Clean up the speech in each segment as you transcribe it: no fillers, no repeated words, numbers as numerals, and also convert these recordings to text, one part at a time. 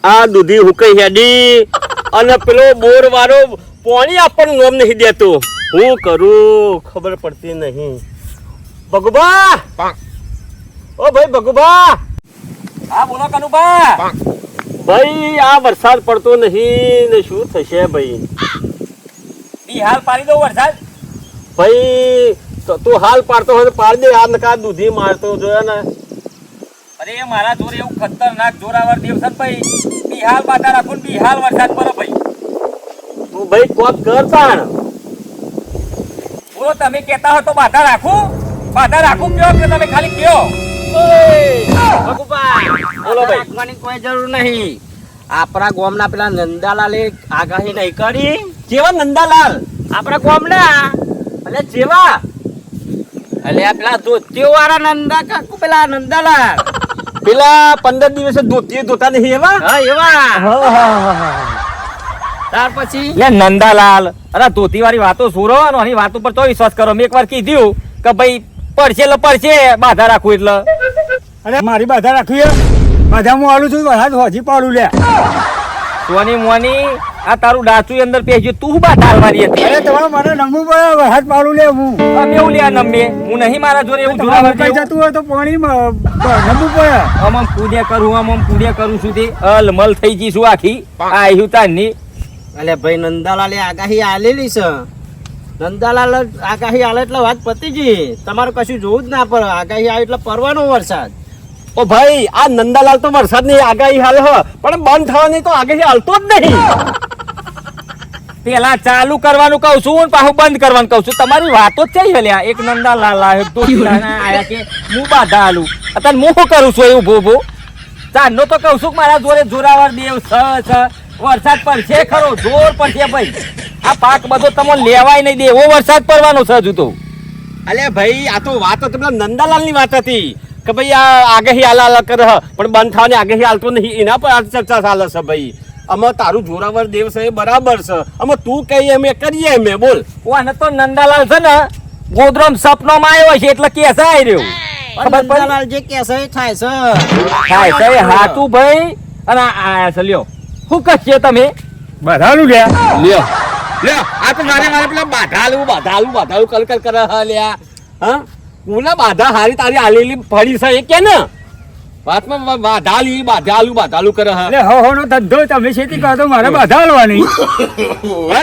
આ દૂધી હુકઈ હેડી અને પેલો બોર વાળો પાણી આપણને નોમ નહીં દેતો. હું કરું ખબર પડતી નહીં. ભગુબા, ઓ ભાઈ ભગુબા. હા બોલો કનુભા. ભાઈ આ વરસાદ પડતો નહીં ને શું થશે ભાઈ? હાલ પાડી દઉં વરસાદ. ભાઈ તું હાલ પાડતો હોય તો પાડ દે. આ નકા દૂધી મારતો જોયા ને. અરે મારા જોર એવું ખતરનાક જોરાવર દેવ છે ભાઈ. બિહાલ બાધા રાખું ને બિહાલ વરસાદ પડે ભાઈ. તું ભાઈ કોક કર તાણ. બોલો તમે કહેતા હો તો બાધા રાખું? બાધા રાખું કયો કે તમે ખાલી કયો? બોલો ભાઈ, કોઈ જરૂર નહીં. આપણા ગામના પેલા નંદાલાલે આગાહી નહીં કરી. જેવા નંદાલાલ આપણા ગામના એટલે જેવા એટલે આ પેલા ધોતીઓ વાળા નંદા કાકુ પેલા નંદાલાલ પેલા 15 દિવસે ધોતી ધોતા નહીં એવા. હા એવા. ત્યાર પછી લે નંદાલાલ, અરે ધોતી વાળી વાતો સુરો આની વાત ઉપર તો વિશ્વાસ કરો. મેં એક વાર કીધું કે ભાઈ પડશે એટલે પડશે બાધા રાખું એટલે. અરે મારી બાધા રાખવી બાધા હું આલું છું વરસાદ હોજી પાડું લે. સોની મોની આ તારું ડાચું અંદર પેજ્યું તું બાધા હાલવાની હતી. અરે તમારે મને નમવું પડે વરસાદ પાડું લે. હું અમે એવું લે નમે હું નહીં મારા જોડે એવું જોરાવર કઈ જતું હોય તો પાણી નમવું પડે. આમ કૂદે કરું આમ કૂદે કરું છું તે અલમલ થઈ જઈશું આખી આવ્યું તારની. એટલે ભાઈ નંદાલાલે આગાહી આલેલી છે. નંદાલાલ આગાહી આલે એટલે વાત પતી ગઈ. તમારે કશું જોવું જ ના પડે. આગાહી આવે એટલે પડવાનો વરસાદ. ઓ ભાઈ આ નંદાલાલ તો વરસાદ ની આગાહી હાલ હ પણ બંધ થવાની તો આગાહી હાલતો જ નહીં. પેલા ચાલુ કરવાનું કહું છું પાછું બંધ કરવાનું કહું છું. તમારી વાતો જ છે લ્યા. એક નંદાલાલ આવ્યો તો આયા કે હું બાધા હાલું. અત્યારે હું શું કરું છું એવું ભૂ ચાંદનો તો કહું છું કે મારા જોડે જોરાવર દેવ છ વરસાદ પડશે ખરો જોર પડશે ભાઈ. આ પાક બધો તમે લેવાય નહીં દે એવો વરસાદ પડવાનો છે હજુ તો. અલે ભાઈ આ તો વાત હતી પેલા નંદાલાલ ની વાત હતી કે ભાઈ આ આગાહી હાલ કરે પણ બંધ થવાની આગાહી હાલતો નહીં. એના પર આ ચર્ચા ચાલે છે ભાઈ. અમે તારું જોરાવર દેવ છે એ બરાબર છે. અમે તું કહીએ અમે કરીએ અમે બોલ. ઓને તો નંદાલાલ છે ને ગોધરામ સપનામાં આવ્યો છે એટલે કેસ આવી રહ્યો. ખબર પડી? નંદાલાલ જે કહેશે એ થાય છે. થાય છે હાચું ભાઈ. અને આયા છે લ્યો શું કરશે તમે? બધાનું લે. લ્યો લ્યો આ તો મારે પેલા બાધાલું કલકલ કરે હા લ્યા. હા કોના બાધા હારી તારી આલેલી ફળી છે એ કે ને વાતમાં બાધાલું કરે હા. એટલે હો નો ધંધો તમે ખેતી કરો તો મારે બાધા હાલવાની.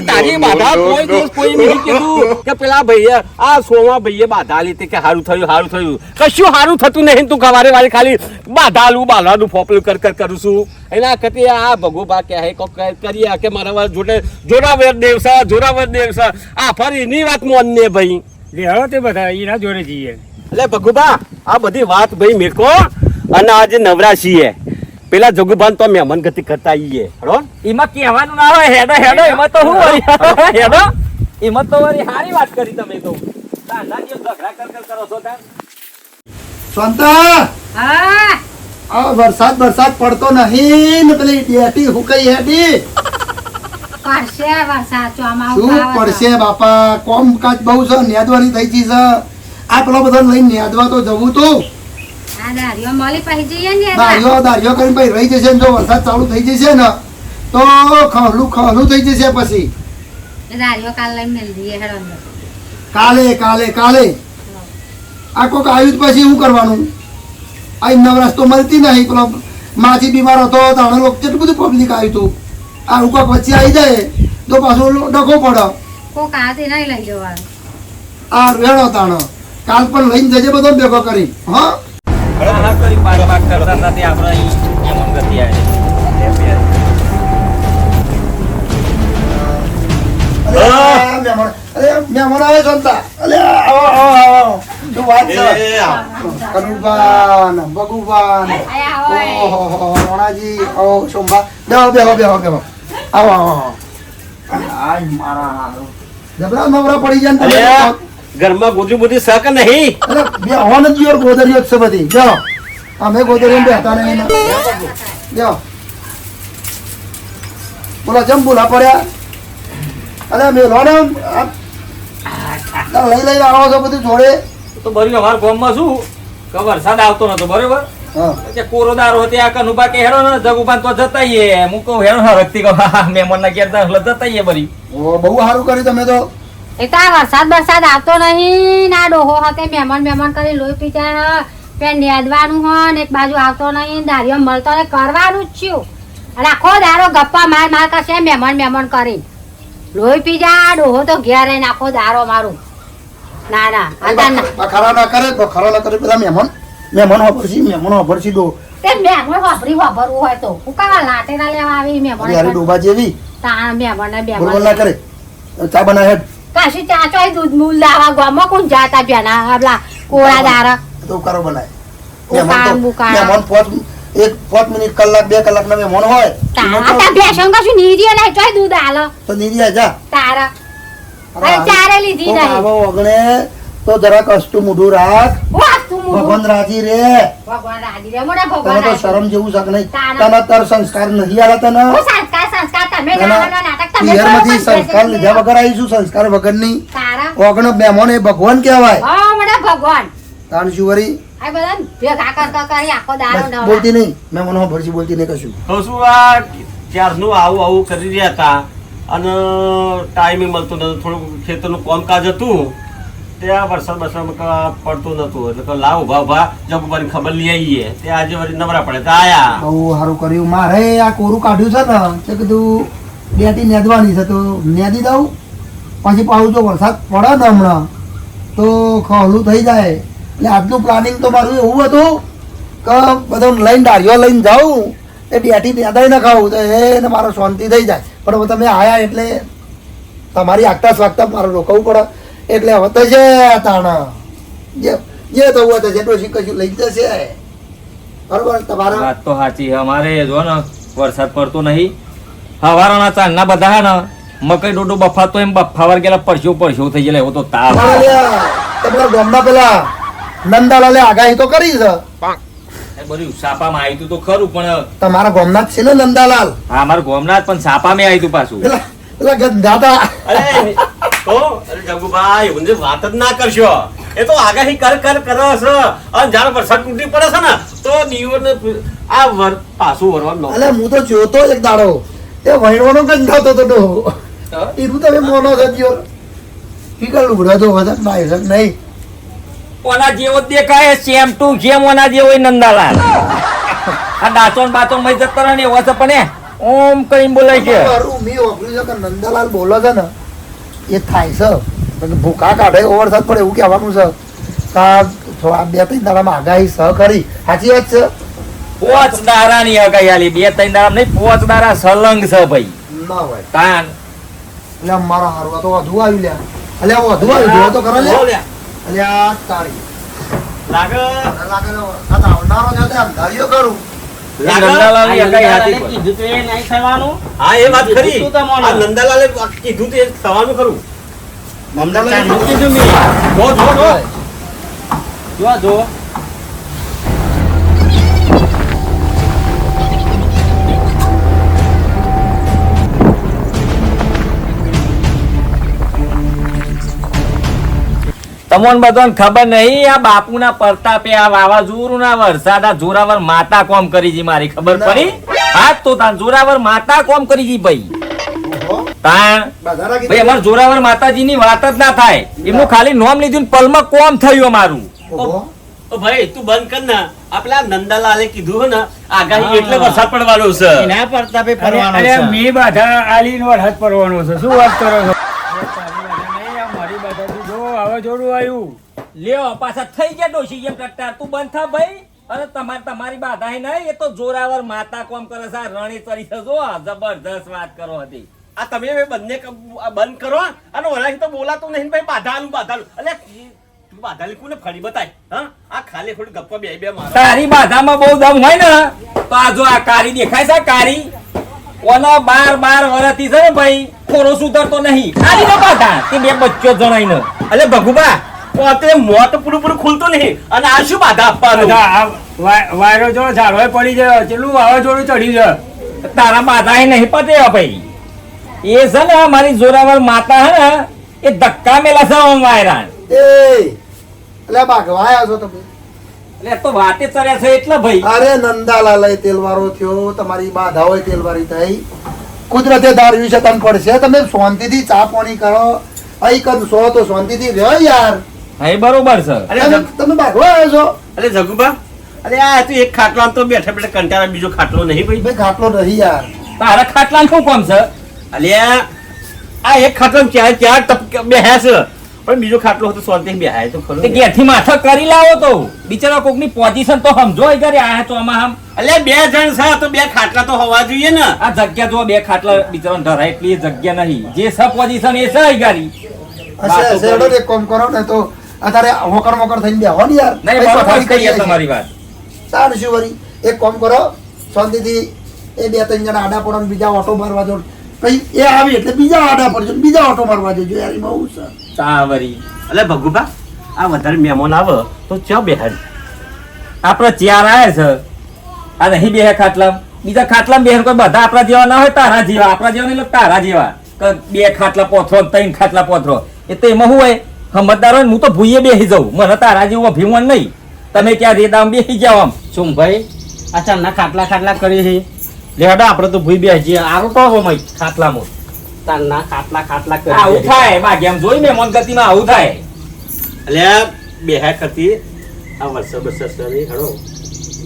તારી બાધા કોઈ દિવસ કોઈ નહીં કીધું કે પેલા ભાઈએ આ સોમા ભાઈએ બાધા લીધી કે હારું થયું કશું હારું થતું નહીં. તું ખવારે વાળી ખાલી બાધાલું ફોપલું કરું છું. એના કરતી આ ભગુભા કે હે કોક કરીએ કે મારા જોડે જોરાવર દેવ છે આ ફરી ની વાત મોનને ભાઈ. લે હવે તે બધા એના જોડે જઈએ. એટલે ભગુભા આ બધી વાત ભાઈ મેકો અને આજે નવરા છીએ પેલા જોગુભાન તો મહેમાન ગતિ કરતા આવીએ. એમાં કહેવાનું ના હોય હેડો એમાં તો શું વળી હેડો એમાં તો વળી સારી વાત કરી તમે તો. ઝઘડા કરો છો તાર. શાંતા હા આ વરસાદ પડતો નહીં ને પેલી ડેટી હુકઈ હેડી પડશે વરસાદ ચોમાસું શું આવે છે. પડશે બાપા કોમકાજ બહુ છે નેદવાની થઈ ગઈ છે. આ પેલો બધો લઈને નેદવા તો જવું તું આ દારીઓ મળી પછી જઈએ ને દારિયો કરીને પછી રહી જશે ને જો વરસાદ ચાલુ થઈ જશે ને તો ખહલું થઈ જશે. પછી દારીઓ કાલ લઈને મેળ દઈએ હેડો અંદર. કાલે આ કોક આવ્યું પછી શું કરવાનું? આ નવરાશ તો મળતી નહીં. પેલો માછી બીમાર હતો તાણે લોકો કેટલું બધું પબ્લિક આવ્યું હતું. આ કોક વચ્ચે આવી જાય તો પાછું ડખો પડે. કોક આથી નહીં લઈ જવાનું. આ રેડો તાણો કાલ પણ લઈને જજે બધો ભેગો કરી. હા બાત કરતા નથી આપણે એમ ગતિ આવી. મહેમાન આવે સંતા. આવો શું વાત છે? કનુભાન ભગુભાન ઓહો રોણાજી ઓ શોભા બેહો આવો આય મારા જબરા નવરા પડી જાય ને તમે. ઘરમાં ગોદરી બોદરી શક નહીં. અરે બે હોન જ યોર ગોદરીઓ છે બધી. જો અમે ગોદરી બેહતા નહીં. જો બોલો જમ બોલા પડ્યા. અરે મેં લોને લઈ આવો છો બધું જોડે. તો બરી અમારા ગામમાં શું કે વરસાદ આવતો નતો બરોબર. હા કે કોરોદારો ત્યાં કનુભા કે હેરો ને જગુભાન તો જતા ઈએ હું કહું હેરો હરકતી કહું મહેમાન ના ઘેર જતા ઈએ બરી ઓ બહુ સારું કર્યું તમે તો એક તો આ વરસાદ આવતો નહીં ના ડોહો હતે મહેમાન કરી લોહી પી જાય પેન નેદવાનું હોય ને એક બાજુ આવતો નહીં દારીઓ મળતો ને કરવાનું જ છું અને આખો દારો ગપ્પા માર કરશે મહેમાન કરી લોહી પી જાય ડોહો તો ઘેર રહીને આખો દારો મારું ના બખારા ના કરે બખારા ના કરે પેલા મહેમાન વાપરશી દો તે મહેમાન વાપરવું હોય તો હું કાવા લાટેરા લેવા આવી યાર મહેમાન ડોબા જેવી તા મહેમાન બોલ ના કરે ચા બનાવે કાશી ચાચો દૂધ મૂલ લાવા ગામમાં કોણ જાતા બેના આપલા કોળા દારા તો ઉકારો બનાય ઉકાળો, ઉકાળો. મહેમાન 5 મિનિટ કલાક 2 કલાક ના મહેમાન હોય તારા ભેસણ કશું નીરીએ નહીં ચોય દૂધ આલો તો નીરી જા તારા અરે ચારે લીધી તો નહીં આવો ઓગણે તો જરાક અસ્તુ મુઢું રાખ વાહ તું મુઢું. ભગવાન રાજી રે ભગવાન રાજી રે મોટા તને ભગવાન તો રાજી. શરમ જેવું શાક નહીં તારા. તને તાર સંસ્કાર નહીં આલા તને હું સંસ્કાર તમે તને નાનો નાટક તમે પિયરમાંથી કરો પણ સંસ્કાર બેસી લીધા વગર આવીશું સંસ્કાર વગરની તારા ઓગણ મહેમાન એ ભગવાન કહેવાય હા મોટા ભગવાન તાણ શું વરી આ બધા ભેગા કર કરી આખો દારો બસ નવરા. બોલતી નહીં મહેમાનો ભરસી બોલતી નહીં કશું તો શું આ ક્યારનું આવું કરી રહ્યા હતા અને ટાઈમે મળતો નતો થોડું ખેતરનું કામકાજ હતું ત્યાં વરસાદ પડતું નતું એટલે કે લાવ ઉભા જગુબાની ખબર લઈ આવીએ તે આજે વળી નવરા પડે તો આયા બહુ સારું કર્યું મારે આ કોરું કાઢ્યું છે ને તે કીધું બેટી નેદવાની છે તો નેદી દઉં પછી પાછું જો વરસાદ પડે ને હમણાં તો ખોલું થઈ જાય એટલે આજનું પ્લાનિંગ તો મારું એવું હતું કે બધું લઈને ડાળીઓ લઈને જાઉં એ બેટી નેદાઈ ના ખાવું તો એને મારો શાંતિ થઈ જાય પણ હવે તમે આયા એટલે તમારી આગતા સ્વાગતા મારે રોકવું પડે એટલે હવે તો છે તાણા જે થવું હોય તો જેટલું કશું લઈ જશે બરોબર તમારા વાત તો સાચી અમારે જો ને વરસાદ પડતો નહીં હવારના ચાંદના બધા હે ને મકઈ ડોડો બફાતો એમ બફાવર ગયેલા પરસ્યો થઈ ગયેલા એવો તો તાવ તમારા ગામના પેલા નંદાલાલે આગાહી તો કરી છે એ બધું સાપામાં આવ્યું તું તો ખરું પણ તમારા ગામના જ છે ને નંદાલાલ હા અમારા ગોમનાથ પણ સાપામાં આવ્યું તું પાછું પેલા પેલા ગંધાતા અરે જગુભાઈ ઊંધી વાત જ ના કરશો એ તો આગાહી કરે છે અને જ્યારે વરસાદ તૂટી પડે છે ને તો દીવોને આ પાછું વરવાનું અલે હું તો જોતો એક દાડો એ વહેણવાનો ગંધાતો તો ડોહો એનું તમે મોનો સજ્યો ફીકર લુગડો તો વધારે નાય છે નહીં ઓના જેવો જ દેખાય સેમ ટુ જેમ ઓના જેવો ય નંદાલાલ આ ડાચોન બાચોન મય જતો રહે ને એવો છે પણ ઓમ કરીને બોલાય છે મારું મેં વાપર્યું છે કે નંદાલાલ બોલો છે ને એ થાય છે ભૂકા કાઢે એવો વરસાદ પડે એવું કહેવાનું છે કા થોડા 2-3 દાડામાં આગાહી સહ કરી સાચી વાત છે પોચ દારાની હગાઈ આલી 2-3 દારા નહીં પોચ દારા સલંગ છે ભાઈ ના હોય તાન એટલે મારા હારું આ તો વધુ આવ્યું લ્યા અલ્યા વધુ આવ્યું જોવો તો કરો લ્યા અલ્યા તારી લાગે લાગે આ તો આવનારો છે તે અંધારીઓ કરું નંદાલાલની હગાઈ હાચી પણ. કીધું તો એ નહીં થવાનું હા એ વાત ખરી કીધું તો મને. આ નંદાલાલે કીધું તે થવાનું ખરું ચાંદનું કીધું મેં. જો તમને બધાને ખબર નહીં આ બાપુના પ્રતાપે આ વાવાઝોડુંના વરસાદ આ જોરાવર માતા કોમ કરી જી મારી ખબર પડી હા તો તાન જોરાવર માતા કોમ કરી જી ભાઈ તાન ભાઈ અમાર જોરાવર માતાજીની વાત જ ના થાય એમનું ખાલી નોમ લીધું ને પલમાં કોમ થયું અમારું ઓ ભાઈ તું બંધ કર ને આપલા નંદાલાલે કીધું હે ને આગાહી એટલે વરસાદ પડવાનો છે એના પ્રતાપે ફરવાનો અરે છે. મેં બાધા આલીને વરસાદ પડવાનો છે શું વાત કરો છો મારી બાધાથી જો વાવાઝોડું આવ્યું લ્યો પાછા થઈ ગયા ડોશી એમ ટટ્ટાર તું બંધ થા ભાઈ અરે તમારી બાધા નહીં એ તો જોરાવર માતા કોમ કરે છે આ રણી ચડી છે જો જબરદસ્ત વાત કરો હતી આ તમે બે બંને બંધ કરો અને વરાથી તો બોલાતું નહીં ભાઈ બાધાલું અલે તું બાધાલી કોને ફરી બતાય હા આ ખાલી થોડી ગપ્પા બે મારો તારી બાધામાં બહુ દમ હોય ને તો આ જો આ કારી દેખાય છે કારી ઓનો 12 વર્ષથી છે ને ભાઈ થોડો સુધરતો નહીં કારી નો બાધા તે બે બચ્ચો જણાઈને અલે ભગુબા પોતે મોત પૂરું ખુલતું નહીં અને આ શું બાધા આપવાનું બધા આ વાયરો જો ઝાડવાય પડી જાય કેટલું વાવાઝોડું ચડી જાય તારા બાધા નહીં પતે ભાઈ એ છે ને મારી જોરાવર માતા હે ને એ ધક્કા મેલા છે વાયરા એ એટલે ભાગવા આવ્યા છો તમે એટલે તો વાતે ચર્યા છે એટલે ભાઈ અરે નંદાલાલ તેલવારો થયો, તમારી બાધાઓ તેલવારી થઈ, કુદરતે ધાર્યું છે તને પડશે. તમે શાંતિથી ચા પાણી કરો, અહીં કરશો તો શાંતિથી રહ્યો યાર. હા એ બરોબર છે. તમે ભાગવા આવ્યો છો? અરે જગુબા, અરે આ તું એક ખાટલો આમ તો બેઠા બેઠા કંટાળા, બીજો ખાટલો નહીં ભાઈ? ભાઈ ખાટલો નહીં યાર. તારા ખાટલા શું કામ છે? અલ્યા આ એક ખાટલો ચાર ચાર ટપ બેહ્યા છે, પણ બીજો ખાટલો હતો શાંતિ બેહાય તો ખરો. તે ઘેરથી માથા કરી લાવો તો બિચારા કોકની પોઝિશન તો સમજો એ ઘરે આયા તો આમાં અલ્યા 2 જણ છે તો 2 ખાટલા તો હોવા જોઈએ ને. આ જગ્યા જો 2 ખાટલા બિચારા ધરાય એટલી જગ્યા નહીં. જે સ પોઝિશન એ છે ગાડી. હશે હેડો એક કામ કરો ને તો અત્યારે હોકર મોકર થઈને બેહો ને યાર. નહીં બરોબર કહીએ તમારી વાત. સારું શું વળી એક કામ કરો, શાંતિથી એ 2-3 જણા આડા પડો, બીજા ઓટો મારવા જો. પછી એ આવી એટલે બીજા આડા પડજો, બીજા ઓટો મારવા જજો યાર. એમાં હું છે સાવરી અલ્યા ભગુબા, આ વધારે મહેમાન આવે તો ચા બેહાડ. આપડે ચાર આયા છે, આ નહીં બે ખાટલા, બીજા ખાટલા બેન કોઈ બધા આપણા જેવા ના હોય, તારા જેવા. આપણા જેવા નહીં, તારા જેવા. 2 ખાટલા પોથરો 3 ખાટલા પોથરો, એ તો એમાં શું હોય સમજદાર હોય ને. હું તો ભૂઈએ બેસી જાઉં, મને તારા જેવું અભિમાન નહીં. તમે ક્યાં રેદામ બેસી જાવ આમ. શું ભાઈ આ ચારના ખાટલા કરી છે? લેડો આપણે તો ભૂઈ બેસી આવું કહો મય ખાટલામાં ચારના ખાટલા કરી આવું થાય બાકી એમ જોઈ મેં મન ગતિમાં આવું થાય. અલ્યા બેહા કરતી આ વર્ષો સરી હળો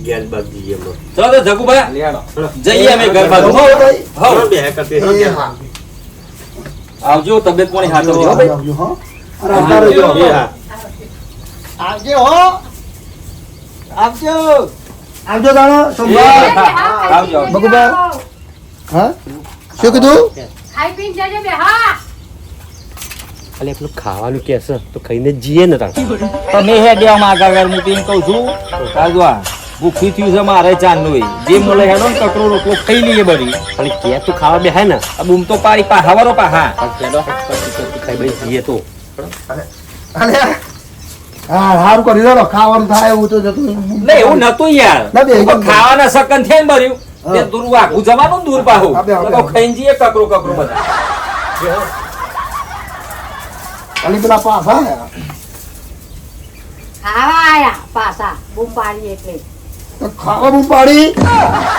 ગેર બાગ જઈએ અમે. ચલો તો જગુભાઈ લેડો જઈએ અમે ઘર બાજુ. હળો બેહા કરતી હળો એ ગેર. હા. આવજો, તબિયત પાણી હાથો ભાઈ. આવજો, હો. અરે આવતા રહેજો. એ હા. આવજો હો આવજો. આવજો દાણો સોમવાર. આવજો. બગુબા. હા શું કીધું? ખાઈ પીને જજો બે હા. અલ્યા પેલું ખાવાનું કે છે તો ખાઈને જ જઈએ ને તાર. તમે હેડ્યા આગળ હું તેમ કહું છું. આજવા ભૂખી થયું છે મારે ચાંદનું જે મળે હેડો ને કકરો રોટલો ખાઈ લઈએ બધી. પણ કે તું ખાવા બેહાય ને આ બૂમ તો પાડી પાહા વરો પાહા. ખાઈ ભાઈ જઈએ તો. અરે હા સારું કરી દો, ખાવાનું થાય એવું તો જતું નહીં એવું નતું યાર. ના બે પણ ખાવાના સકન છે ને ભર્યું તે હા. દૂર વાઘું જવાનું ને દૂર પાહું. હા, બે, હા, બે. તો ખાઈને જઈએ કકરો કકરો બધા. ખાલી પેલા પાછા આયા. ખાવા આયા પાછા બૂમ પાડી એટલે તો ખાવા બૂમ પાડી.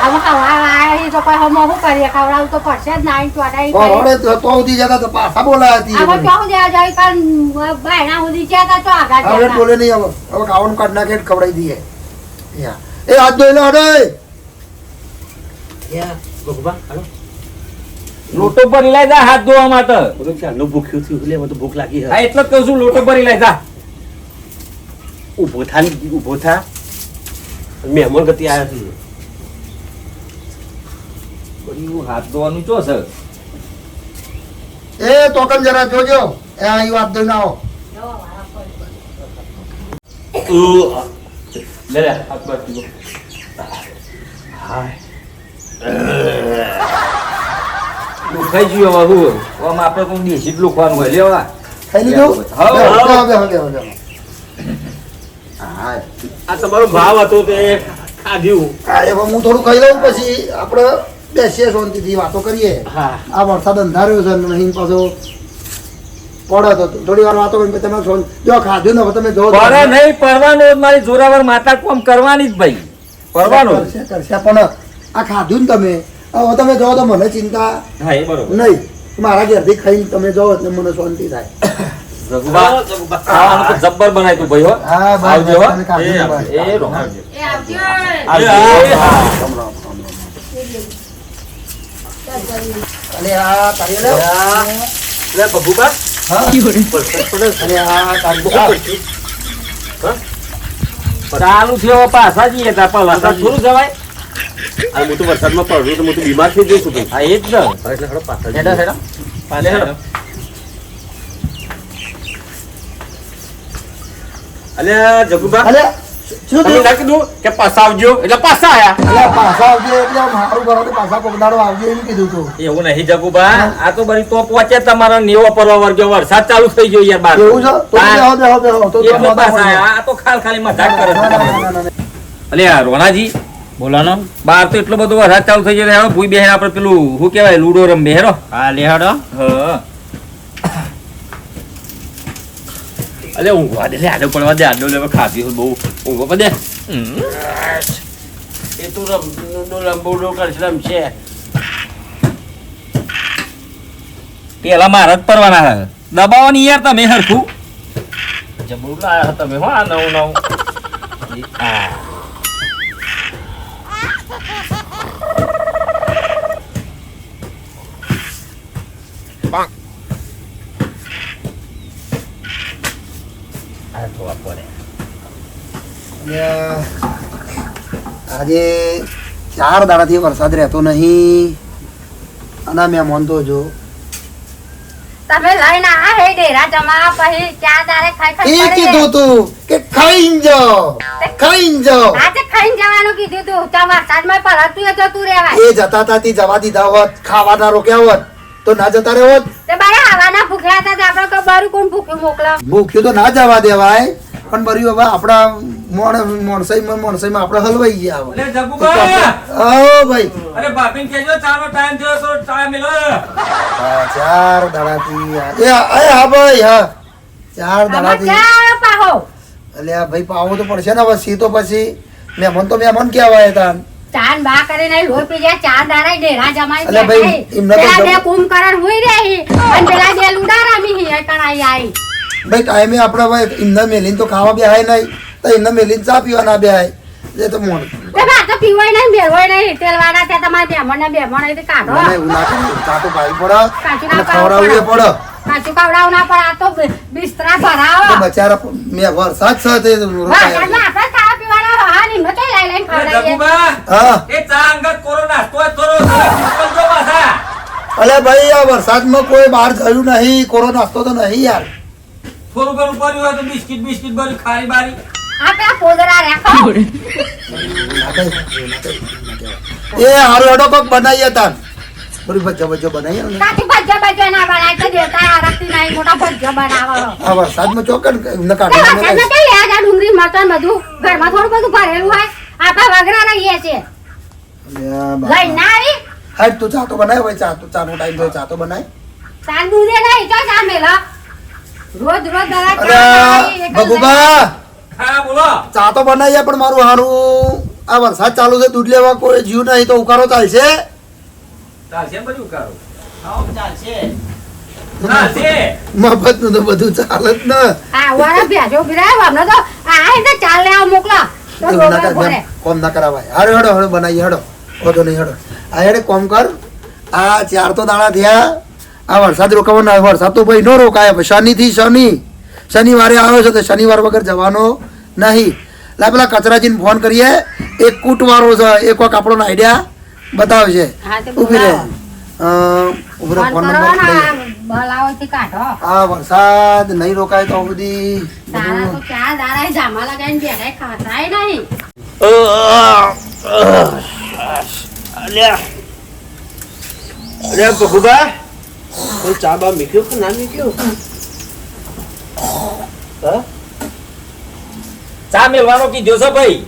હવે ખાવા આયા તો કોઈ હમો શું કરીએ, ખવડાવવું તો પડશે જ ના. બરોડે તો સુધી જતા તો પાછા બોલાયા હતી. હવે ક્યાં જાય જાય કાન બાયણા સુધી ગયા તો આગળ હવે જતા. બોલે નહીં. હવે ખાવાનું કાઢ નાખે ખવડાવી દઈએ. યા. એ હાથ ધોઈ લો હડે. ભગુબા હાલો. લોટો ભરી લઈ જા હાથ ધોવા માટે. બધું ચાલનું ભૂખ્યું થયું એટલે મને તો ભૂખ લાગી હા એટલે જ કહું છું લોટો ભરી લઈ જા. ઊભો થા ને ઊભો થા. મહેમાન ગતિ આવ્યા છે. બધું હાથ ધોવાનું ચો છે. એ તોકન જરા જોજો. એ અહીં વાત ધોઈને આવો. લે લે હાથ બાર પીવો. દુખાઈ ગયું હવે હું. આમ આપણે કોઈ દેશી જ લુખવાનું હોય લેવા. ખાઈ લીધું? હા. બેહો, બેહો, બેહો, બેહો. હા. આ તમારો ભાવ હતો તે ખાધ્યું. હા, એ હું થોડું ખાઈ લઉં પછી આપણે બેસીએ શાંતિથી વાતો કરીએ. હા આ વરસાદ અંધાર્યો છે ને નહીં પાછો પડે તો થોડી વાર વાતો કરીને તમે જો ખાધું ને હવે તમે જો પડે નહીં પડવાનું જ મારી જોરાવર માતા કોમ કરવાની જ ભાઈ. પડવાનું જ. કરશે પણ આ ખાધું ને તમે હવે તમે જો તો મને ચિંતા હા એ બરોબર. નહીં. મારા ઘેરથી ખાઈને તમે જો એટલે મને શાંતિ થાય. જગુબા ખાવાનું તો જબ્બર બનાય તું ભાઈ હો. હા બસ, આવજો હો. તમે ખાધું ને બસ. એ રો. એ આવજો. આવજો. હા. રામ રામ, રામ રામ. અને આ તારી લે. લે ભગુબા હા? વરસાદ પડે છે. અને આ તારી બહુ હા. પડતી. હા? ચાલુ થયો પાછા જઈએ તા પણ વરસાદ થોડું જવાય. આ હું તો વરસાદમાં પડું તો હું તો બીમાર થઈ જઈશ તું. હા એ જ ને. એટલે હળો પાછળ હેડો હેડો. પાછળ હેડો. અલ્યા જગુબા અલે શું તમે થયું? ના કીધું કે પાછા આવજો એટલે પાછા આયા. અલે પાછા આવજે એટલે મારું કરો તો પાછા કોકદાડો આવજે એમ કીધું તું. એવું નહીં જગુબા. આ તો બરી તો પહોંચે તમારા નેવો પરવા વર્ગ્યો વરસાદ ચાલુ થઈ ગયો યાર બાર. એવું છે? તો બેહો, બેહો, બેહો. તો એટલો મોઢા પાછા મોઢા. આયા. આ તો ખાલી મજાક કરે ના, ના, ના, છે. ના, ના, ના. અલે આ રોનાજી બોલાનો બહાર તો એટલો બધો વરસાદ ચાલુ થઈ ગયો. હેડો ભૂઈ બેહેન આપણે પેલું શું કહેવાય લૂડો રમ બેહેરો. હા લેડો. હા અલે ઊંઘવા દે લે આડો પડવા દે આડો લેવા ખાધી બહુ ઊંઘવા પડે. એ તો રંબોડો કરશે રમશે. પેલા મારા જ પરવાના હે દબાવો ની યાર તમે હરખું જબરું લાયા હતા તમે હો આ નવું. આ થોડા પડે. અને આજે 4 દાડાથી વરસાદ રહેતો નહીં અને મહેમાન તો જો તમે લઈને આ હે ડેરા જમા પછી ચા દારે ખાઈ એ કીધું તું કે ખાઈને જાઓ આજે ખાઈને જવાનું કીધું તું તો વરસાદમાં પલટતું એ જતું રહેવાય એ જતા તાથી જવા દીધા હોત ખાવાના રોક્યા હોત તો ના જતા રહે હોત. તે બારે હવાના ભૂખ્યા હતા તો આપણે બારું કોણ ભૂખ્યું મોકલા ભૂખ્યું તો ના જવા દેવાય પણ બરી હવે આપણા મોણસાઈમાં આપણે હલવાઈ ગયા હવે. અરે જગુબા આવો ભાઈ અરે બાપીને કહેજો ચાનો ટાઈમ થયો તો ચા મેલો 4 દાડાથી હા ભાઈ હા 4 દાડાથી ચા પાહો અલ્યા ભાઈ પાવો તો પડશે ને હવે સી તો પછી મહેમાન તો મહેમાન કહેવાય તાન. ચાન બા કરીને લોહી પી જાય ચા દારા ડેરા જમાઈ અલ્યા ભાઈ, એમને તો પેલા બે કુંભકરણ હુઈ રહી અને પેલા બે લુડા રમી હી કણાઈ આવી ભાઈ ટાઈમે આપણે ભાઈ એમને મેલીને તો ખાવા બેહાય નહીં તો એમને મેલીને ચા પીવા ના બેહાય એ તો મોણ તે બા તો પીવાય નહીં બેરવાય નહીં તેલવાના તે તમારે બેમણ ને કાઢો મને એવું લાગે ને ચા તો ભાઈ પડે કાચું અને ના ખવડાવવું એ પડે કાચું કવડાવ ના પણ આ તો બિસ્તરા ભરાવો તો બચારા મેં વરસાદ સાથે રોકાયા. વરસાદમાં આપણે ખાવા પીવાના હા નિમ્ન તો લઈ લઈને ખવડાવીએ જગુબા હા એ ચા અંગત કોરો નાસ્તો જ કરો જો પાછા અલે ભાઈ આ વરસાદમાં કોઈ બહાર ગયું નહીં કોરો નાસ્તો તો નહીં યાર. થોડું ઘણું પડ્યું હોય તો બિસ્કિટ ભરી ખારી બારી આપણે પોદરા રાખો એ હારું હેડો કોક બનાવીએ તાન બરી ભજ્જો બનાવીએ ને કાચી ભજ્જો ના બનાય તો દેવતા આરતી નહીં મોટા ભજ્જો બનાવો આ વરસાદમાં ચોકન એમને તે કાઢી વરસાદમાં કઈ લે આ ડુંગળી મરચાં બધું ઘરમાં થોડું બધું ભરેલું હોય આપણે વગરા રહીએ છીએ લઈ ના આવી હાટ તું ચા તો બનાય ભાઈ ચાનો ટાઈમ થયો ચા તો બનાય. સાલ દૂધે નહીં તો ચા મેલો રોજ દરા અરે ભગુબા હા બોલો ચા તો બનાવીએ પણ મારું હારું આ વરસાદ ચાલુ છે દૂધ લેવા કોઈ જીવ નહીં તો ઉકાળો ચાલશે. ચાલશે ને બધું ઉકાળો ચાલશે. ચાલશે મફત નું તો બધું ચાલે જ ને. આ વાળા ભેજો ગિરાય અમને તો આ એટલે ચાલ લેવા મોકલા તો એવું ના રોગા કર, ભરે કોમ ના કરાવાય. હારું હેડો બનાવીએ હેડો વધો નહીં હેડો આ હેડે કોમ કર આ 4 તો દાડા થયા આ વરસાદ રોકાવાનો વરસાદ તો ભાઈ ન રોકાય શનિવારે આવ્યો છે તો શનિવાર વગર જવાનો નહીં. લા પેલા કચરાજીને ફોન કરીએ એક કૂટવાળો છે એ કોઈક આપણો આઈડિયા બતાવશે. હા, તે ઉભી રહે ફોન ફોન કરો નંબર ને લઈ. બોલાવોથી કાઢો આ વરસાદ નહીં રોકાય તો બધી તારા તો ચાર દાડા જામા લગાઈને બેઠા ખાતાય નહીં અરે ભગુબા કોઈ ચા બા મીક્યો કે ના મીક્યો? હા ચા મેલવાનો કીધો છે ભાઈ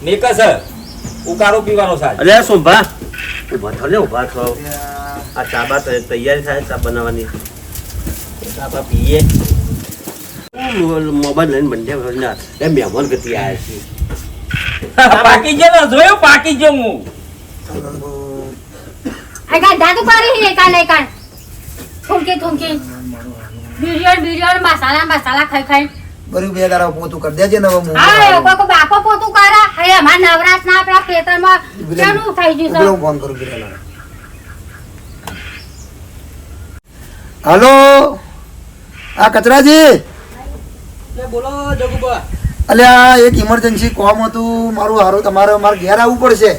મેક છે ઉકાળો પીવાનો છે અરે સોભા ઉભા થો ને ઉભા થો. આ ચા બા તૈયારી થાય ચા બનાવવાની. ચા બા પીએ મોબાઈલ લઈને બંધ એ મહેમાન ગતિ આવ્યા છે. પાકી ગયો ને જોયો પાકી ગયો હું આ ગાધા તો કરી હે કાલે કાન થૂંકી બિરિયાની મસાલા ખાઈ બરું 2 દાડા પોતું કરી દેજે ને હવે હા કોઈ બાપો પોતું કરે હે અમાર નવરાત ના આપણા ખેતરમાં કેનું થઈ ગયું હું ફોન કરું બિરાલા. હાલો આ કચરાજી બોલો જગુબા. અલ્યા એક ઇમરજન્સી કોમ હતું મારું હારું તમારે મારે ઘેર આવવું પડશે.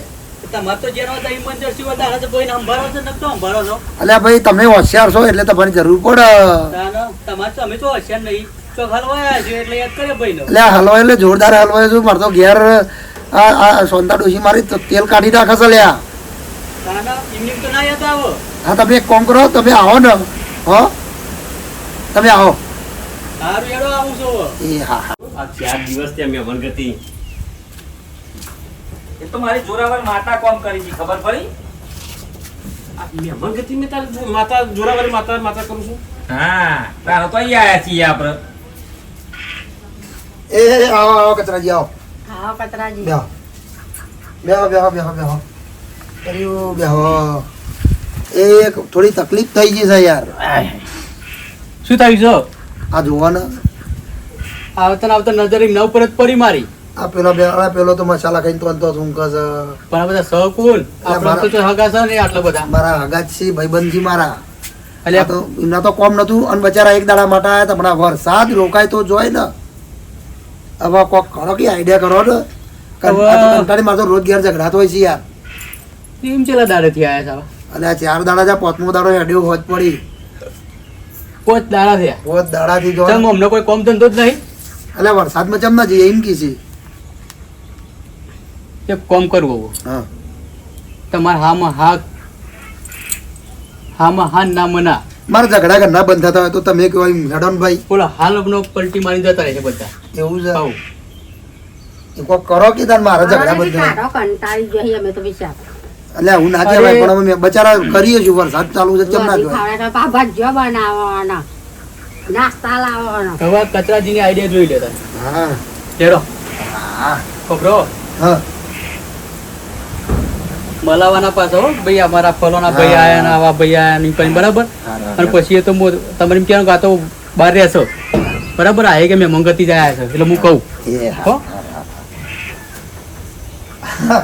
તમારે તો જેનો ઇમરજન્સી હોય તારે તો કોઈને સંભાળો છો ને તો સંભાળો છો. અલ્યા ભાઈ તમે હોશિયાર છો એટલે તમારી જરૂર પડે. તમારે તો અમે તો હોશિયાર નહીં તો હલવાયા છે એટલે યાદ કરે ભાઈ નો. અલ્યા હલવાય એટલે જોરદાર હલવાય છું મારે તો ઘેર આ સોનતા ડોશી મારી તો તેલ કાઢી નાખે છે લ્યા. એમની તો ના યાદ આવો. હા તમે એક કામ કરો તમે આવો ને હો તમે આવો. સારું હેડો આવું છું. એ હા હા આ 4 દિવસ ત્યાં મહેમાન ગતિ. એ તો મારી જોરાવર માતા કોમ કરી છે ખબર પડી આ મહેમાન ગતિ મેં તાર માતા જોરાવાળી માતા કરું છું. હા તારો તો અહીંયા આયા છીએ આપણે એ આવો કચરાજી આવો. હા કતરાજી બેહો બેહો બેહો બેહો બેહો કર્યું બેહો એક થોડી તકલીફ થઈ ગઈ છે યાર. શું થયું છે? આ જોવા ને આવતા આવતા નજર એક નવ પર જ પડી મારી. આ પેલો તો મસાલા ખાઈને તો શું કહે છે પણ આ બધા સહકુલ આપણે તો હગા છે ને આટલા બધા. મારા હગા જ છે ભાઈબંધ છે મારા. એટલે આ તો એમના તો કોમ નતું અને બચારા એક દાડા માટે આયા હતા પણ આ વરસાદ રોકાય તો જોય ને. હવે કોક કરો કે આઈડિયા કરો ને. કંટાળી મારતો રોજ ઘેર ઝઘડાતો હોય છે યાર. એમ ચેલા દાડેથી આયા છે? અને આ 4 દાડા જા 5મો દાડો હેડ્યો હોજ પડી. કોચ દાડા થયા. હોજ દાડાથી જો ચમ અમને કોઈ કોમ ધંધો જ નહીં. એટલે વરસાદમાં ચમ ના જઈએ એમ કીધી. એક કોમ કરવું હા તમારે હામાં હા ના મના. મારા ઝઘડા ઘરના બંધ થતા હોય તો તમે કહો મેડમ ભાઈ બોલો હાલ અપનો પલટી મારી જતા રહે છે બધા. એવું છે આવું. એ કોક કરો કે તાર મારા ઝઘડા બંધ થાય. કાઢો કંટાળી જોઈએ અમે તો વિચાર એટલે હું ના કહેવાય પણ અમે બચારા કરીએ છીએ વરસાદ ચાલુ છે કેમ ના જોવાય. ભાજીઓ બનાવવાના નાસ્તા લાવવાના હવે કચરાજીની આઈડિયા જોઈ લેતા. હા ચેડો હા ખબરો હા મલાવાના પાછો હો, ભાઈ અમારા ફલોના ભાઈ આયા ને આવા ભાઈ આયા નહીં કરીને બરાબર. અને પછી એ તો તમારે એમ કહેવાનું કે આ તો બહાર રહેશો બરાબર. આ કે મેં મંગતી જ આવ્યા છે એટલે હું કહું એ હો.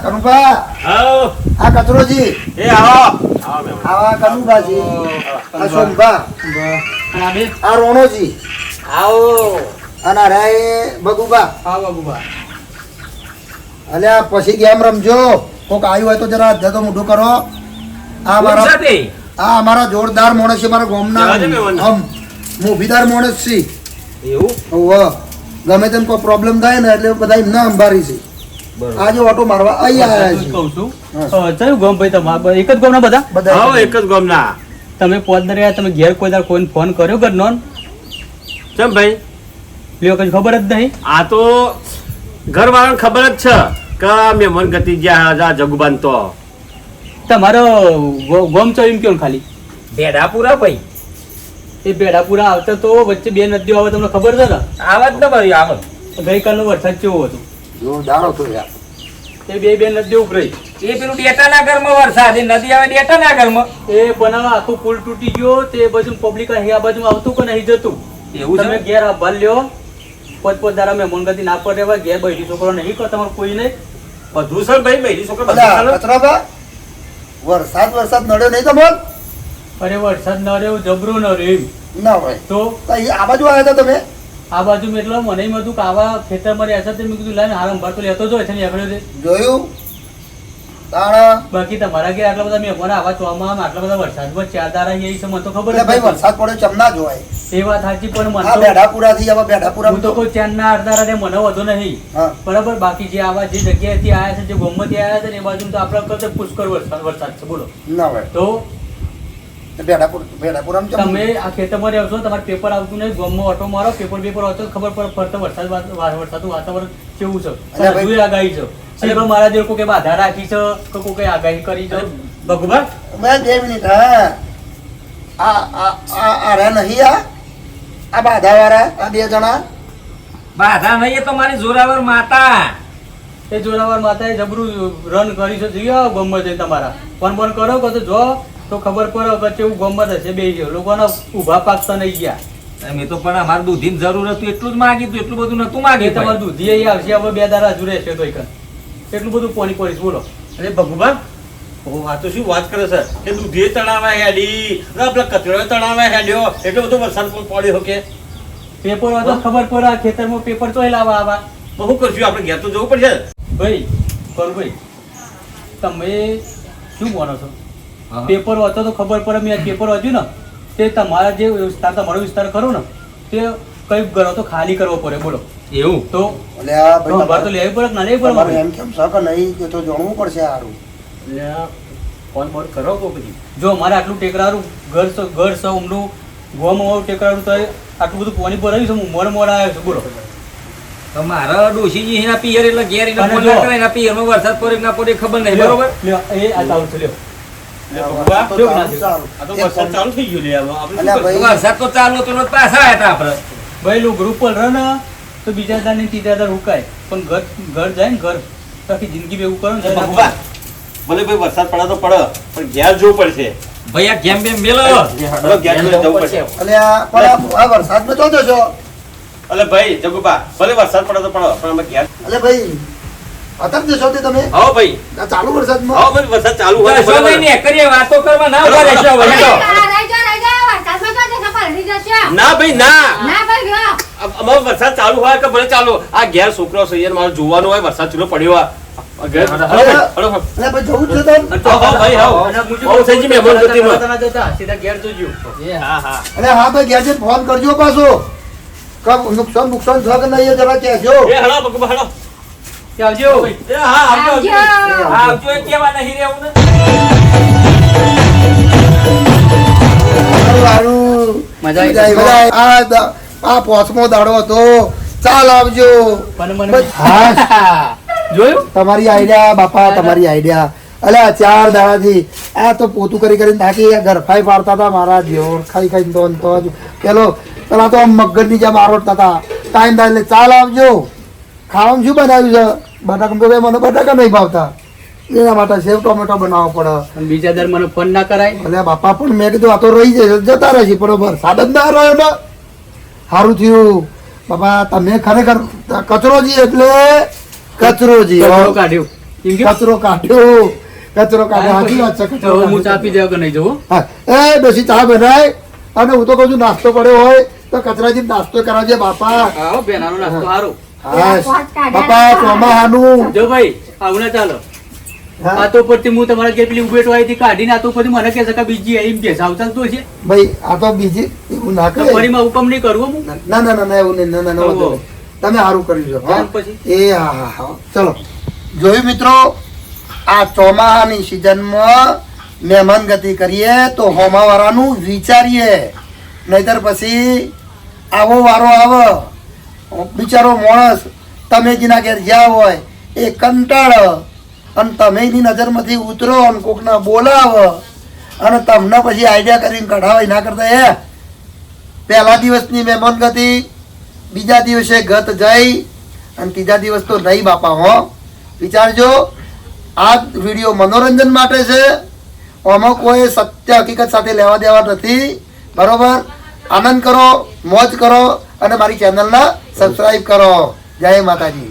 કનુભા આ કચરોજી એ આવો આવા કનુભાજી આ સોમભા અને આ બે આ રોણોજી આવો અને આ રે ભગુભા. હા બાબુબા અને આ પછી ગેમ રમજો. કોક આવ્યું હોય તો જરા અધ્યા તો મોઢું કરો. આ મારા આ અમારા જોરદાર માણસ છે મારા ગામના જવા દે મેવાના. આમ મોભીદાર માણસ છે. એવું હોવે. ગમે તેમ કોઈ પ્રોબ્લેમ થાય ને એટલે બધા એમના અંબારી છે. આજે ઓટો મારવા અહીં આવ્યા છે કહું છું ચયું ગામ ભાઈ તમારા એક જ ગામના બધા બધા આવો એક જ ગામના. તમે પોત રહ્યા તમે ઘેર કોઈ દાડ કોઈને ફોન કર્યો ઘર નોન કેમ ભાઈ? લ્યો કઈ ખબર જ નહીં. આ તો ઘર વાળાને ખબર જ છે કે મહેમાન ગતિ જ્યાં જગુબાન તો તમારો ગોમ ચો એમ કેવું ખાલી ભેડાપુરા ભાઈ એ બેડાપુરા આવતા તો વચ્ચે બે નદીઓ આવે તમને ખબર છે ને. આવત ને ભાઈ આવત. ગઈકાલનો વરસાદ કેવો હતો જોરદાર હતો યાર. એ બે નદીઓ ઉભરાઈ. એ પેલું ડેટાના ઘરમાં વરસાદ એ નદી આવે ડેટાના ઘરમાં. એ બનાવવા આખું પુલ તૂટી ગયો તે બાજુ પબ્લિક આ બાજુ આવતું કે નહીં જતું. એવું છે? તમે ઘેર આભાર લ્યો પોત દાડા મેં મંગતી ના પડે હવે ઘેર બૈરી છોકરો નહીં કહો તમારે કોઈ નહીં. બધું સર ભાઈ બૈરી છોકરા અલા, બધું કચરાભા, વરસાદ નડ્યો નહીં તમને? અરે વરસાદ ન રહ્યો જબરો ન રહ્યો એમ ના હોય તો તો અહીં આ બાજુ આવ્યા હતા તમે? આ બાજુ મેં એટલે મને એમ હતું કે આવા ખેતરમાં રહ્યા છે મેં કીધું લાઈને હાર અંભાર તો લેતો જો છે ને એકડ્યો છે. જોયું તાણા બાકી તમારા ઘેર આટલા બધા મહેમાન આવા ચોમામાં આટલા બધા વરસાદમાં 4 દાડા આવી છે મને તો ખબર એટલે જ ભાઈ નથી. વરસાદ પડ્યો ચમ ના જોવાય. એ વાત સાચી પણ મને આ તો બેઢાપુરાથી આવા બેઢાપુરા હું તો કોઈ ચાંદના અડધારા ને મને વધુ નહીં હા બરાબર. બાકી જે આવા જે જગ્યાએથી આવ્યા છે જે ગોમમાંથી આવ્યા છે ને એ બાજુ તો આપણા કરતા પુષ્કળ વરસાદ છે બોલો. ના હોય તો બેઢાપુરામાં ચમ તમે આ ખેતરમાં રહેશો તમારે પેપર આવતું નહીં ગામમાં ઓટો મારો પેપર આવતો ખબર પડે ફરતો વરસાદનું વાતાવરણ કેવું છે. અલ્યા ભાઈ. હજુય આગાહી છે એટલે મારા જે કોઈ બાધા રાખી છે કે કોઈ આગાહી કરી છે ભગવાન. મેં 2 મિનિટ હા આ રે નહીં આ બાધાવાળા આ 2 જણા બાધા નહીં એ તો મારી જોરાવર માતા. એ જોરાવર માતાએ જબરું રન કરી છે જઈ આવો ગામમાં જઈને તમારા ફોન ફોન કરો કે તો જો તો ખબર પડે કે કેવું ગામમાં થશે બે લોકોના ઊભા પાકતા નહીં ગયા. અમે તો પણ અમારે દૂધીની જરૂર હતું એટલું જ માગ્યું હતું એટલું બધું નતું એ માગ્યું તમારું દૂધી અહીં આવશે હવે 2 દાડા હજુ રહેશે તો એટલું બધું પોની પડીશ બોલો. અરે ભગવાન આ તો શું વાત કરે છે કે દૂધીએ તણાવા હેડી આપડે કચરો તણાવા હેડ્યો એટલો બધો વરસાદ પડ્યો કે પેપર હોય તો ખબર પડે આ ખેતરમાં પેપર તો લાવવા આવા. બહુ કરશું આપણે ઘેર તો જવું પડશે. ભાઈ ભાઈ તમે શું બોલો છો? હા. પેપર વાંચો તો ખબર પડે. મેં પેપર વાંચ્યું ને તે તમારા જે વિસ્તાર તમારો વિસ્તાર ખરો ને તે કઈ ઘરો તો ખાલી કરવો પડે બોલો. એવું તો એટલે આ ભાઈ અંભાર તો લેવી પડે કે ના લેવી પડે તમારે મારે? એમ કેમ છે કે નહીં એ તો જાણવું પડશે સારું. એટલે આ ફોન બોન કરો તો પછી જો મારે આટલું ટેકરારું ઘર છે ઊમનું ગોમ હોવું ટેકરારું તો આટલું બધું પાણી ભરાયું છે હું મોડ આવ્યો છું બોલો. તો મારા ડોશીજી એના પિયર એટલે ઘેર એટલે અને ફોન જો. ના કરે એના પિયરમાં વરસાદ પડે કે ના પડે ખબર નહીં બરોબર. લ્યો, એ આ ચાલુ છે લ્યો. આ તો કેવું સારું, લાગ્યું? સારું. આ તો વરસાદ ચાલુ થઈ ગયો લે હવે આપણે અલ્યા શું કરશું? ભાઈ. વરસાદ તો ચાલુ હતો ને પાછા આવ્યા હતા આપણે. ભાઈ લો ગ્રુપ પર રહે ને તો બીજા દાડ ને ત્રીજા દાડ હુકાય પણ ઘર જાય ને ઘર તો આખી જિંદગી ભેગું કરો ને બાપા, ભલે ભાઈ વરસાદ પડે તો પડે પણ ઘેર જવું પડશે. ભાઈ આ ગેમ બેમ મેલો હવે ઘેર જવું પડશે. એટલે આ વરસાદમાં તો જશો અલે ભાઈ જગુબા, ભલે વરસાદ પડે તો પડે પણ અમે ઘેર. એટલે ભાઈ અત્યારે જશો તે તમે હા ભાઈ, આ ચાલુ વરસાદમાં હા ભાઈ, વરસાદ ચાલુ હોય કશો નહીં ને કરીએ વાતો કરવા ના ઉભા રહેશો હવે તો. ના ભાઈ ના, ના ભાઈ ગયો. અમારો વરસાદ ચાલુ હોય કે ભલે ચાલુ, આ ઘેર છોકરો છે યાર, મારે જોવાનું હોય વરસાદ ચૂલો પડ્યો હોય. ઘેર હળો ભાઈ, હળો ભાઈ. એટલે ભાઈ જવું જ છે તને? હા ભાઈ, હા. બહુ થઈ ગઈ મહેમાન ગતિમાં. ના જતા સીધા ઘેર જોજો. હા હા, એટલે હા ભાઈ ઘેર જઈને ફોન કરજો પાછો કબ નુકસાન છે કે નહીં એ જરા કહેજો. એ હળો બકુબા, હળો. કે આવજો. એ હા, આવજો, આવજો. આવજો. આવજો એ કેવા નહીં રહેવું ને. સારું. મજા આવી. મજા આવી. આ પોચમો દાડો હતો. ચાલ આવજો. મને બસ, હા, જોયું તમારી આઈડિયા બાપા, તમારી આઈડિયા. અલ્યા 4 દાડાથી આ તો પોતું કરી કરીને થાકી ગરફાઈ પાડતા હતા મારા જેવો, ખાઈ ખાઈને તો જ પેલો પેલા તો મગજની જેમ આરોટતા હતા. ટાઈમ થાય એટલે ચાલ આવજો. ખાવાનું શું બનાવ્યું છે? બટાકા તો ભાઈ મને બટાકા નહીં ભાવતા, એના માટે સેવ ટોમેટો બનાવવો પડે. અને બીજા દર મને ફોન ના કરાય. એટલે બાપા પણ મેં કીધું આ તો રહી જશે, જતા રહેશે બરોબર. સાદ જ ના રહ્યો ને. સારું થયું બાપા, તમે ખરેખર કચરોજી એટલે કચરોજી હો. કચરો કાઢ્યો. એમ કે કચરો કાઢ્યો, કચરો કાઢ્યો. સાચી વાત છે, તો કચરો હવે હું ચા કાઢ્યો. પી જાવ કે નહીં જવું? હા, એ ડોશી ચા બનાય. અને હું તો કહું છું નાસ્તો પડ્યો હોય તો કચરાજી નાસ્તો કરાવજે બાપા. આવો બેનાનો નાસ્તો સારો. હા બાપા, ચોમાહાનું. જો ભાઈ આવું ના ચાલો. હા, આ તો પરથી હું તમારા ઘેર પેલી ઉભેટો આવી હતી કાઢીને આ તો પરથી મને કહે છે કે બીજી એમ કે આવતા તો છે. ભાઈ આ તો બીજી એવું ના તો કરે. ફરી માં હુકમ નહીં કરવો હું. ના ના ના ના, એવું નહીં. ના ના ના, વાંધો નહીં. તમે સારું કર્યું છે. હા. ત્યાર પછી? એ હા હા હા, ચલો. જોયું મિત્રો, આ ચોમાહાની સિઝનમાં મહેમાન ગતિ કરીએ તો હોમાવાળાનું વિચારીએ, નહીતર પછી આવો વારો આવે બિચારો માણસ તમે જેના ઘેર જ્યાં હોય એ કંટાળ અને તમે એની નજરમાંથી ઉતરો અને કોકના બોલાવ અને તમને પછી આઈડિયા કરીને કઢાવે. ના કરતા એ પહેલા દિવસની મહેમાન ગતિ, બીજા દિવસે ગત જઈ અને ત્રીજા દિવસ તો નહીં બાપા. હો, વિચારજો. આ વિડીયો મનોરંજન માટે છે, આમાં કોઈ સત્ય હકીકત સાથે લેવા દેવા નથી. બરોબર? આનંદ કરો, મોજ કરો અને મારી ચેનલને સબસ્ક્રાઈબ કરો. જય માતાજી.